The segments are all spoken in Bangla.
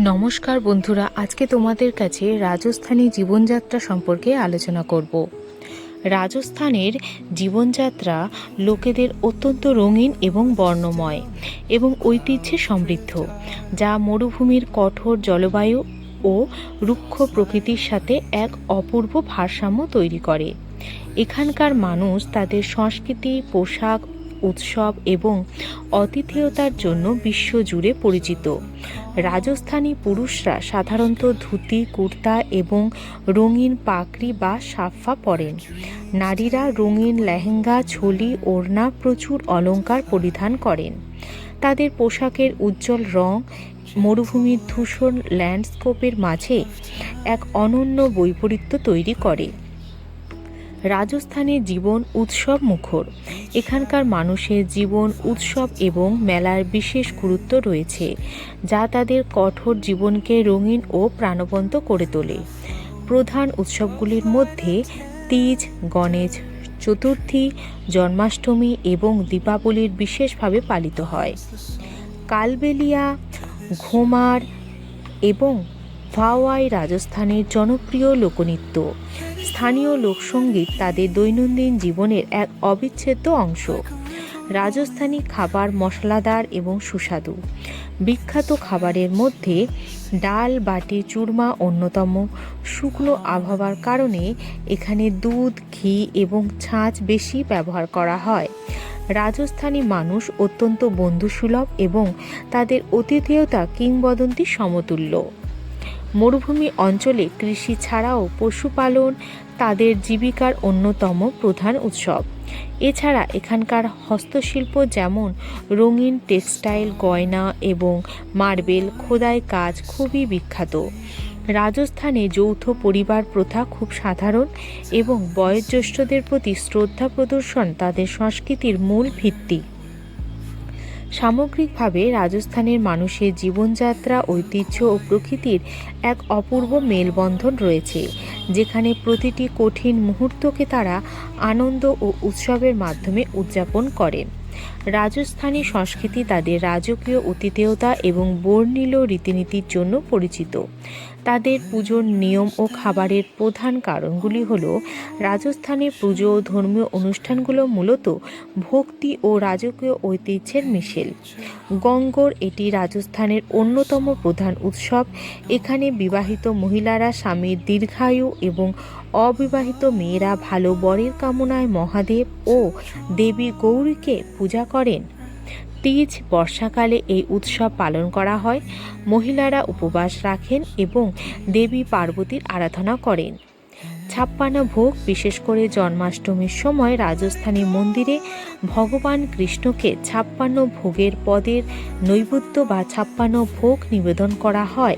নমস্কার বন্ধুরা, আজকে তোমাদের কাছে রাজস্থানী জীবনযাত্রা সম্পর্কে আলোচনা করব। রাজস্থানের জীবনযাত্রা লোকেদের অত্যন্ত রঙিন এবং বর্ণময় এবং ঐতিহ্যে সমৃদ্ধ, যা মরুভূমির কঠোর জলবায়ু ও রুক্ষ প্রকৃতির সাথে এক অপূর্ব ভারসাম্য তৈরি করে। এখানকার মানুষ তাদের সংস্কৃতি, পোশাক, উৎসব এবং আতিথেয়তার জন্য বিশ্বজুড়ে পরিচিত। রাজস্থানী পুরুষরা সাধারণত ধুতি, কুর্তা এবং রঙিন পাগড়ি বা সাফা পরেন। নারীরা রঙিন লেহেঙ্গা, ছোলি, ওড়না, প্রচুর অলংকার পরিধান করেন। তাদের পোশাকের উজ্জ্বল রং মরুভূমির ধূসর ল্যান্ডস্কেপের মাঝে এক অনন্য বৈপরীত্য তৈরি করে। রাজস্থানের জীবন উৎসব মুখর। এখানকার মানুষের জীবন উৎসব এবং মেলার বিশেষ গুরুত্ব রয়েছে, যা তাদের কঠোর জীবনকে রঙিন ও প্রাণবন্ত করে তোলে। প্রধান উৎসবগুলির মধ্যে তিজ, গণেশ চতুর্থী, জন্মাষ্টমী এবং দীপাবলির বিশেষভাবে পালিত হয়। কালবেলিয়া, ঘুমার এবং ভাওয়াই রাজস্থানের জনপ্রিয় লোকনৃত্য। স্থানীয় লোকসঙ্গীত তাদের দৈনন্দিন জীবনের এক অবিচ্ছেদ্য অংশ। রাজস্থানী খাবার মশলাদার এবং সুস্বাদু। বিখ্যাত খাবারের মধ্যে ডাল বাটি চূরমা অন্যতম। শুকনো আবহাওয়ার কারণে এখানে দুধ, ঘি এবং ছাঁচ বেশি ব্যবহার করা হয়। রাজস্থানী মানুষ অত্যন্ত বন্ধুসুলভ এবং তাদের আতিথেয়তা কিংবদন্তি সমতুল্য। মরুভূমি অঞ্চলে কৃষি ছাড়াও পশুপালন তাদের জীবিকার অন্যতম প্রধান উৎসব। এছাড়া এখানকার হস্তশিল্প, যেমন রঙিন টেক্সটাইল, গয়না এবং মার্বেল খোদাই কাজ খুবই বিখ্যাত। রাজস্থানে যৌথ পরিবার প্রথা খুব সাধারণ এবং বয়োজ্যেষ্ঠদের প্রতি শ্রদ্ধা প্রদর্শন তাদের সংস্কৃতির মূল ভিত্তি। সামগ্রিকভাবে রাজস্থানের মানুষের জীবনযাত্রা, ঐতিহ্য ও প্রকৃতির এক অপূর্ব মেলবন্ধন রয়েছে, যেখানে প্রতিটি কঠিন মুহূর্তকে তারা আনন্দ ও উৎসবের মাধ্যমে উদযাপন করে। রাজস্থানী সংস্কৃতি তাদের রাজকীয় আতিথেয়তা এবং বর্ণিল রীতিনীতির জন্য পরিচিত। তাদের পুজোর নিয়ম ও খাবারের প্রধান কারণগুলি হল, রাজস্থানের পুজো ও ধর্মীয় অনুষ্ঠানগুলো মূলত ভক্তি ও রাজকীয় ঐতিহ্যের মিশেল। গঙ্গর, এটি রাজস্থানের অন্যতম প্রধান উৎসব। এখানে বিবাহিত মহিলারা স্বামীর দীর্ঘায়ু এবং অবিবাহিত মেয়েরা ভালো বরের কামনায় মহাদেব ও দেবী গৌরীকে পূজা করেন। তিজ, বর্ষাকালে এই উৎসব পালন করা হয়। মহিলারা উপবাস রাখেন এবং দেবী পার্বতীর আরাধনা করেন। ছাপ্পান্ন ভোগ, বিশেষ করে জন্মাষ্টমীর সময় রাজস্থানী মন্দিরে ভগবান কৃষ্ণকে 56 ভোগের পদের নৈবেদ্য বা 56 ভোগ নিবেদন করা হয়।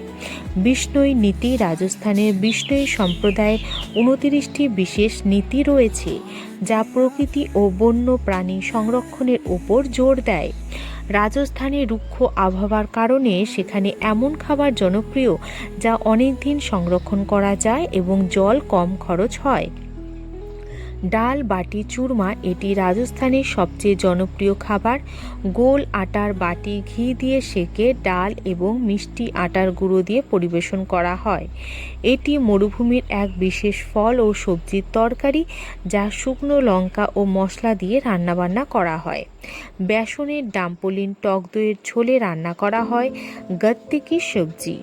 বিষ্ণুই নীতি, রাজস্থানের বিষ্ণুই সম্প্রদায়ের 29টি বিশেষ নীতি রয়েছে, যা প্রকৃতি ও বন্য প্রাণী সংরক্ষণের উপর জোর দেয়। রাজস্থানে রুক্ষ আবহাওয়ার কারণে সেখানে এমন খাবার জনপ্রিয় যা অনেক দিন সংরক্ষণ করা যায় এবং জল কম খরচ হয়। ডাল বাটি চূরমা, এটি রাজস্থানের সবচেয়ে জনপ্রিয় খাবার। গোল আটার বাটি ঘি দিয়ে সেঁকে ডাল এবং মিষ্টি আটার গুঁড়ো দিয়ে পরিবেশন করা হয়। এটি মরুভূমির এক বিশেষ ফল ও সবজির তরকারি, যা শুকনো লঙ্কা ও মশলা দিয়ে রান্নাবান্না করা হয়। বেসনের ডাম্পলিন টক দইয়ের ঝোলে রান্না করা হয়। গত্তি কি সবজি,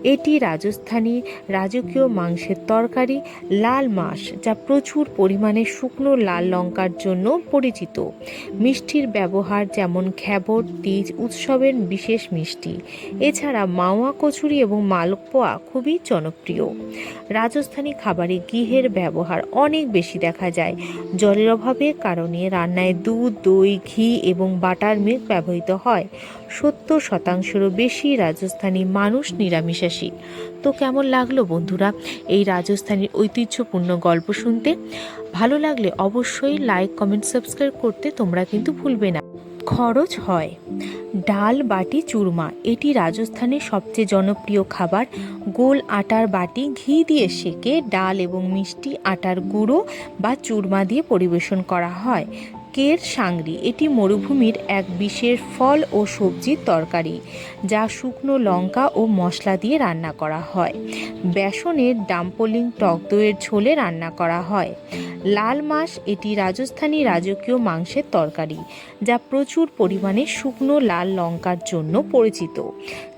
এটি রাজস্থানী রাজকীয় মাংসের তরকারি। লাল মাস, যা প্রচুর পরিমাণে শুকনো লাল লঙ্কার জন্য পরিচিত। মিষ্টির ব্যবহার, যেমন ঘ্যাবর, তিজ উৎসবের বিশেষ মিষ্টি। এছাড়া মাওয়া কচুরি এবং মালপোয়া খুবই জনপ্রিয়। রাজস্থানী খাবারে ঘিয়ের ব্যবহার অনেক বেশি দেখা যায়। জলের অভাবের কারণে রান্নায় দুধ, দই, ঘি এবং বাটার মিল্ক ব্যবহৃত হয়। 70%-রও বেশি রাজস্থানী মানুষ নিরামিষাশী। তো কেমন লাগলো বন্ধুরা এই রাজস্থানীর ঐতিহ্যপূর্ণ গল্প শুনতে? ভালো লাগলে অবশ্যই লাইক, কমেন্ট, সাবস্ক্রাইব করতে তোমরা কিন্তু ভুলবে না। খরচ হয়। ডাল বাটি চূরমা, এটি রাজস্থানের সবচেয়ে জনপ্রিয় খাবার। গোল আটার বাটি ঘি দিয়ে সেঁকে ডাল এবং মিষ্টি আটার গুঁড়ো বা চূরমা দিয়ে পরিবেশন করা হয়। কের সাংরি এটি মরুভূমির এক বিশেষ ফল ও সবজির তরকারি, যা শুকনো লঙ্কা ও মশলা দিয়ে রান্না করা হয়। বেসনের ডাম্পলিং টক দইয়ের ঝোলে রান্না করা হয়। লাল মাস এটি রাজস্থানী রাজকীয় মাংসের তরকারি, যা প্রচুর পরিমাণে শুকনো লাল লঙ্কার জন্য পরিচিত।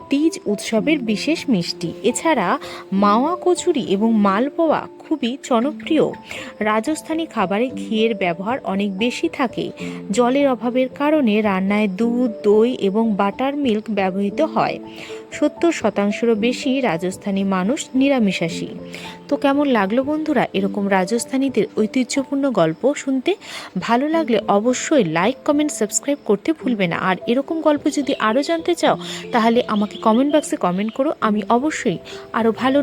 তিজ উৎসবের বিশেষ মিষ্টি। এছাড়া মাওয়া কচুরি এবং মালপোয়া খুবই জনপ্রিয়। রাজস্থানী খাবারে ঘিয়ের ব্যবহার অনেক বেশি থাকে। জলের অভাবের কারণে রান্নায় দুধ, দই এবং বাটার মিল্ক ব্যবহৃত হয়। 70%-রও বেশি রাজস্থানী মানুষ নিরামিষাশী। তো কেমন লাগলো বন্ধুরা এরকম রাজস্থানীদের ঐতিহ্যপূর্ণ গল্প শুনতে? ভালো লাগলে অবশ্যই লাইক, কমেন্ট, সাবস্ক্রাইব করতে ভুলবে না। আর এরকম গল্প যদি আরও জানতে চাও তাহলে আমাকে কমেন্ট বক্সে কমেন্ট করো, আমি অবশ্যই আরও ভালো